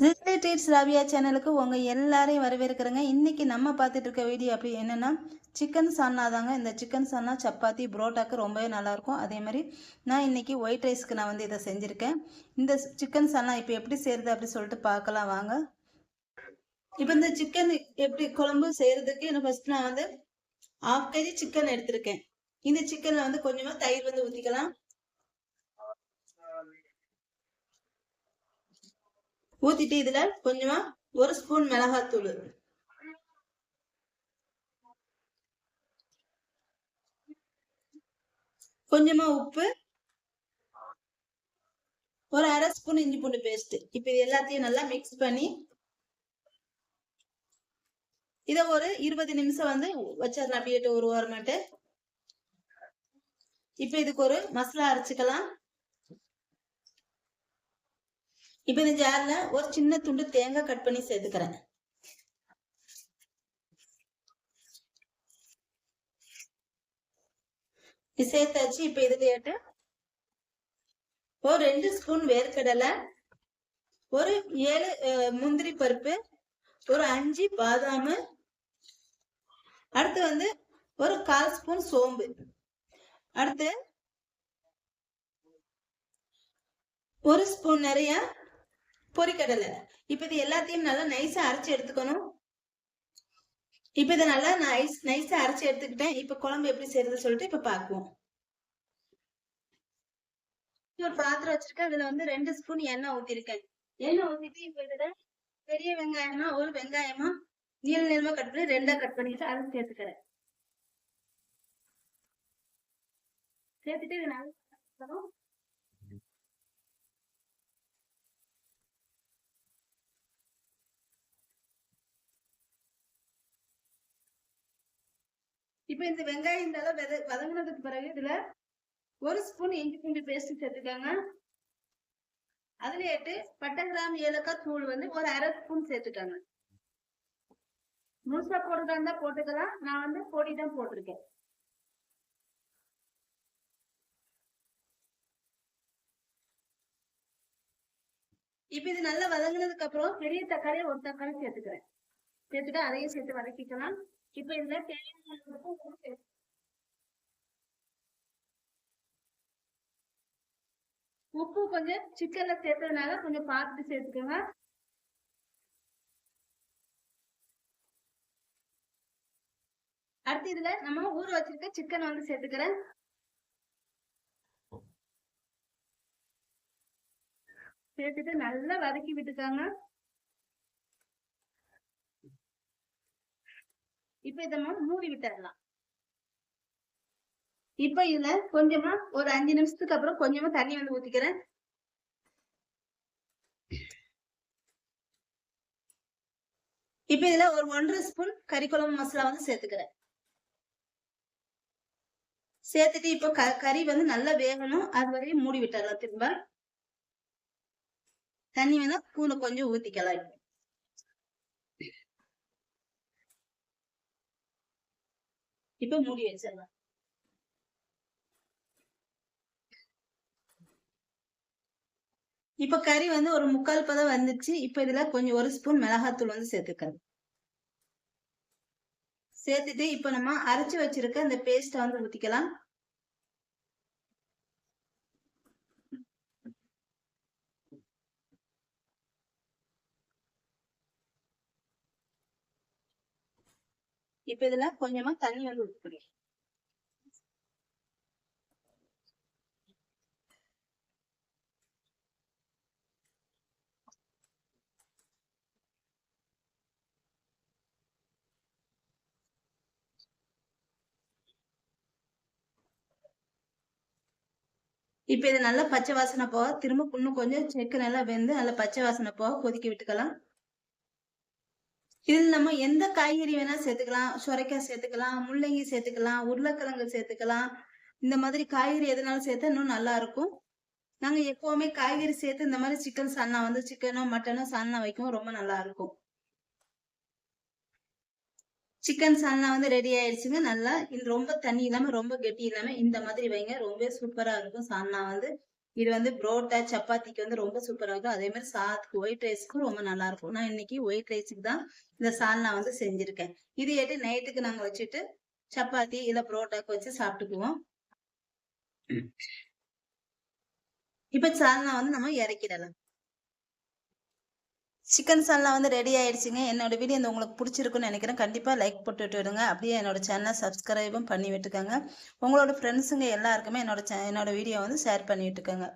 Relatives Raviya சேனலுக்கு உங்க எல்லாரையும் வரவேற்கிறேங்க. இன்னைக்கு நம்ம பார்த்துட்டு இருக்க வீடியோ அப்படி என்னன்னா சிக்கன் சால்னா தாங்க. இந்த சிக்கன் சால்னா சப்பாத்தி புரோட்டாக்கு ரொம்பவே நல்லா இருக்கும். அதே மாதிரி நான் இன்னைக்கு ஒயிட் ரைஸ்க்கு நான் வந்து இதை செஞ்சிருக்கேன். இந்த சிக்கன் சால்னா இப்போ எப்படி செய்யறது அப்படி சொல்லிட்டு பார்க்கலாம் வாங்க. இப்போ இந்த சிக்கன் எப்படி குழம்பு செய்யறதுக்கு ஃபர்ஸ்ட் நான் வந்து 1/2 kg சிக்கன் எடுத்திருக்கேன். இந்த சிக்கன்ல வந்து கொஞ்சமா தயிர் வந்து ஊத்திக்கலாம். ஊத்திட்டு இதுல கொஞ்சமா 1 ஸ்பூன் மிளகாத்தூள், கொஞ்சமா உப்பு, ஒரு 1/2 ஸ்பூன் இஞ்சி பூண்டு பேஸ்ட். இப்ப இது எல்லாத்தையும் நல்லா மிக்ஸ் பண்ணி இத ஒரு 20 நிமிஷம் வந்து வச்சிடலாம் அப்படியே ஒரு வாரமாட்டு. இப்ப இதுக்கு ஒரு மசாலா அரைச்சுக்கலாம். இப்ப இந்த ஜார்ல ஒரு சின்ன துண்டு தேங்காய் கட் பண்ணி சேர்த்துக்கிறேன். சேர்த்தாச்சு. இப்ப இதுல ஒரு 2 ஸ்பூன் வேர்க்கடலை, ஒரு 7 முந்திரி பருப்பு, ஒரு 5 பாதாம், அடுத்து வந்து ஒரு 1/4 ஸ்பூன் சோம்பு, அடுத்து 1 ஸ்பூன் நிறைய பொரிக்கடலை. இப்ப இது எல்லாத்தையும் நல்லா நைஸா அரைச்சு எடுத்துக்கணும். இப்ப இதை நல்லா நைஸா அரைச்சு எடுத்துக்கிட்டேன். இப்ப குழம்பு எப்படி செய்யறது சொல்லிட்டு இப்ப பாக்குவோம். ஒரு பாத்திரம் வச்சிருக்கேன். இதுல வந்து 2 ஸ்பூன் எண்ணெய் ஊத்திருக்கேன். எண்ணெய் ஊத்திட்டு இப்ப இதுல பெரிய வெங்காயமா ஒரு வெங்காயமா நீள நீளமா கட் பண்ணி 2ஆ கட் பண்ணிட்டு அதை சேர்த்துக்கிறேன். சேர்த்துட்டு இது நல்லா இப்ப இந்த வெங்காயம் இந்த அளவு வதங்கினதுக்கு பிறகு இதுல 1 ஸ்பூன் இஞ்சி பூண்டு பேஸ்ட் சேர்த்துக்காங்க. அதுல பட்டை கிராம்பு ஏலக்காய் தூள் வந்து ஒரு 1/2 ஸ்பூன் சேர்த்துக்காங்க. முழுசா போடுறதா இருந்தா போட்டுக்கலாம். நான் வந்து பொடி தான் போட்டிருக்கேன். இப்ப இது நல்லா வதங்கினதுக்கு அப்புறம் பெரிய தக்காளி ஒரு தக்காளி சேர்த்துக்கிறேன். சேர்த்துட்டு அதையும் சேர்த்து வதக்கிக்கலாம். இப்ப இதுல தேவையான உப்பு கொஞ்சம் சிக்கன்ல சேர்த்ததுனால கொஞ்சம் பார்த்துட்டு சேர்த்துக்கோங்க. அடுத்து இதுல நம்ம ஊற வச்சிருக்க சிக்கன் வந்து சேர்த்துக்கிறேன். சேர்த்துட்டு நல்லா வதக்கி விட்டுக்காங்க. இப்ப இதை மூடி விட்டுறலாம். இப்ப இதுல கொஞ்சமா ஒரு 5 நிமிஷத்துக்கு அப்புறம் கொஞ்சமா தண்ணி வந்து ஊத்திக்கிறேன். இப்ப இதுல ஒரு 1/2 ஸ்பூன் கறி குழம்பு மசாலா வந்து சேர்த்துக்கிறேன். சேர்த்துட்டு இப்போ கறி வந்து நல்லா வேகணும். அது வரையும் மூடி விட்டுறலாம். திரும்ப தண்ணி வேணா கூட கொஞ்சம் ஊத்திக்கலாம். இப்ப மூடி வச்சிடலாம். இப்ப கறி வந்து ஒரு 3/4 பதம் வந்துச்சு. இப்ப இதுல கொஞ்சம் 1 ஸ்பூன் மிளகாத்தூள் வந்து சேர்த்துக்கிறேன். சேர்த்துட்டு இப்ப நம்ம அரைச்சு வச்சிருக்க இந்த பேஸ்ட் வந்து ஊத்திக்கலாம். இப்ப இதுல கொஞ்சமா தண்ணி வந்து ஊத்திக்கிறேன். இப்ப இது நல்லா பச்சை வாசனை போக திரும்ப இன்னும் கொஞ்சம் செக்கு நல்லா வெந்து நல்லா பச்சை வாசனை போக கொதிக்க விட்டுக்கலாம். இதில் நம்ம எந்த காய்கறி வேணா சேர்த்துக்கலாம். சுரைக்காய் சேர்த்துக்கலாம், முள்ளங்கி சேர்த்துக்கலாம், உருளைக்கிழங்கு சேர்த்துக்கலாம். இந்த மாதிரி காய்கறி எதுனாலும் சேர்த்தா இன்னும் நல்லா இருக்கும். நாங்க எப்பவுமே காய்கறி சேர்த்து இந்த மாதிரி சிக்கன் சால்னா வந்து சிக்கனோ மட்டனோ சால்னா வைக்கவும் ரொம்ப நல்லா இருக்கும். சிக்கன் சால்னா வந்து ரெடி ஆயிடுச்சுங்க. நல்லா இது ரொம்ப தண்ணி இல்லாம ரொம்ப கெட்டி இல்லாம இந்த மாதிரி வைங்க. ரொம்ப சூப்பரா இருக்கும் சால்னா வந்து. இது வந்து புரோட்டா சப்பாத்திக்கு வந்து ரொம்ப சூப்பரா இருக்கும். அதே மாதிரி சாதத்துக்கு ஒயிட் ரைஸ்க்கும் ரொம்ப நல்லா இருக்கும். நான் இன்னைக்கு ஒயிட் ரைஸுக்கு தான் இந்த சால்னா வந்து செஞ்சிருக்கேன். இது ஏட்டு நைட்டுக்கு நாங்க வச்சுட்டு சப்பாத்தி இல்ல புரோட்டாக்கு வச்சு சாப்பிட்டுக்குவோம். இப்ப சால்னா வந்து நம்ம இறக்கிடலாம். சிக்கன் சால்னா வந்து ரெடி ஆயிடுச்சுங்க. என்னோட வீடியோ உங்களுக்கு பிடிச்சிருக்குன்னு நினைக்கிறேன். கண்டிப்பாக லைக் போட்டு விடுங்க. அப்படியே என்னோட சேனலை சப்ஸ்கிரைபும் பண்ணி விட்டுக்கோங்க. உங்களோட ஃப்ரெண்ட்ஸுங்க எல்லாருக்குமே என்னோட வீடியோ வந்து ஷேர் பண்ணி விட்டுக்கோங்க.